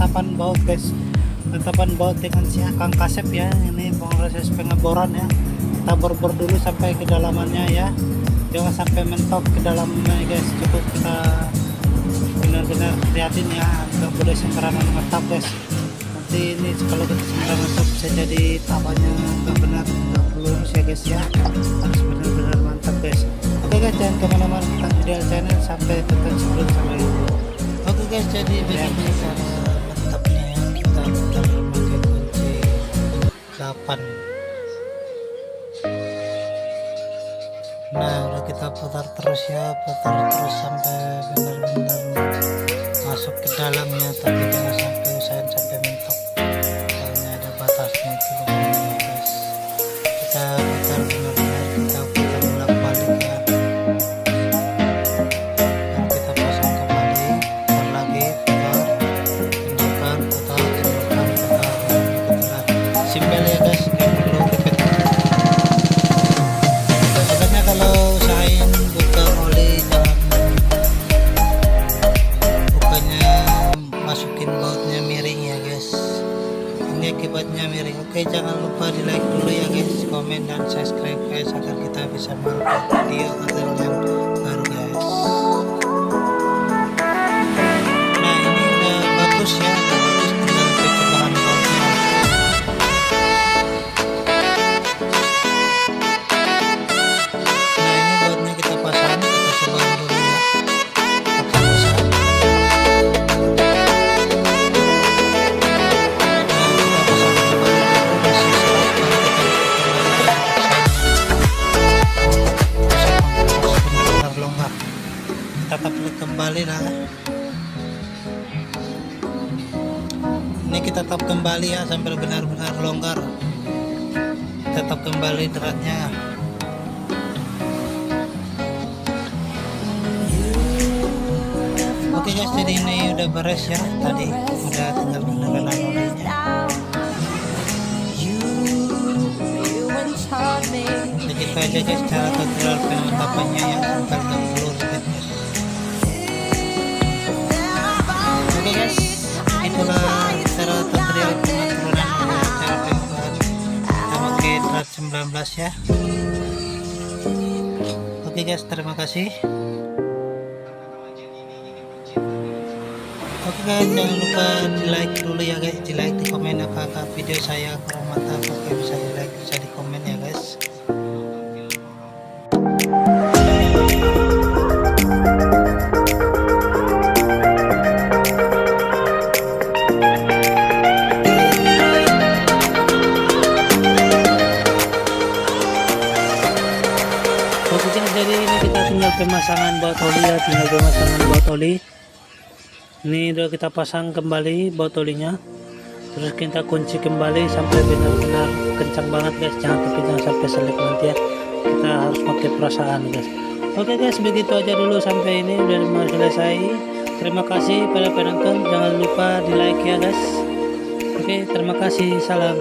penetapan baut guys, penetapan baut dengan si Kang Kasep ya. Ini proses pengeboran ya, kita bor-bor dulu sampai kedalamannya ya, jangan sampai mentok ke dalamnya guys. Cukup kita benar-benar lihatin ya, nggak boleh sembarangan ngetap guys. Nanti ini kalau kita sembarangan ngetap bisa jadi tapannya nggak benar, nggak lurus ya guys ya, harus benar-benar mantap guys. Oke guys, jangan kemana-mana, kita video channel sampai tonton sebelum sampai. Oke guys, jadi begini cara mantapnya ya, kita putar pakai kunci 8. Nah udah kita putar terus ya, putar terus sampai benar-benar masuk ke dalamnya, tapi jangan sampai usahain sampai mentok karena ada batasnya itu guys. Kita putar benar-benar, kita putar bolak-balik ya, dan kita pasang kembali, putar lagi, putar, pindahkan, putar, pindahkan, putar, putar. Simpel ya guys, nggak perlu ribet. Sebenarnya kalau usahain buka oli, bukannya masukin bautnya miring ya guys, ini akibatnya miring. Oke, jangan lupa di like dulu ya guys, komen dan subscribe guys, agar kita bisa mengupload video yang baru guys. Nah ini udah bagus ya, udah bagus, tinggal cuci bahan bautnya. Nah ini bautnya kita pasang, kita coba dulu ya, apakah bisa. Kita tarik kembali lah, ini kita tap kembali ya sampai benar-benar longgar, kita tap kembali deratnya. Oke guys, jadi ini udah beres ya, tadi udah tinggal penekanan olinya. Begitu aja guys cara tutorial penetapannya ya, sampai nggak perlu ribet guys. Oke guys, itulah cara tutorial pengaturan cara pengukuran kita pakai drat 19 ya. Oke guys, terima kasih. Oke guys, jangan lupa di like dulu ya guys, di like, di komen apakah video saya kurang mantap. Oke, bisa di like, bisa di komen ya guys. Oke guys, jadi ini kita tinggal pemasangan baut oli ya, tinggal pemasangan baut oli. Ini udah kita pasang kembali baut olinya, terus kita kunci kembali sampai benar-benar kencang banget guys, jangan sampai selip nanti ya, kita harus pakai perasaan guys. Oke guys, begitu aja dulu, sampai ini udah mau selesai. Terima kasih pada penonton, jangan lupa di like ya guys. Oke, terima kasih, salam.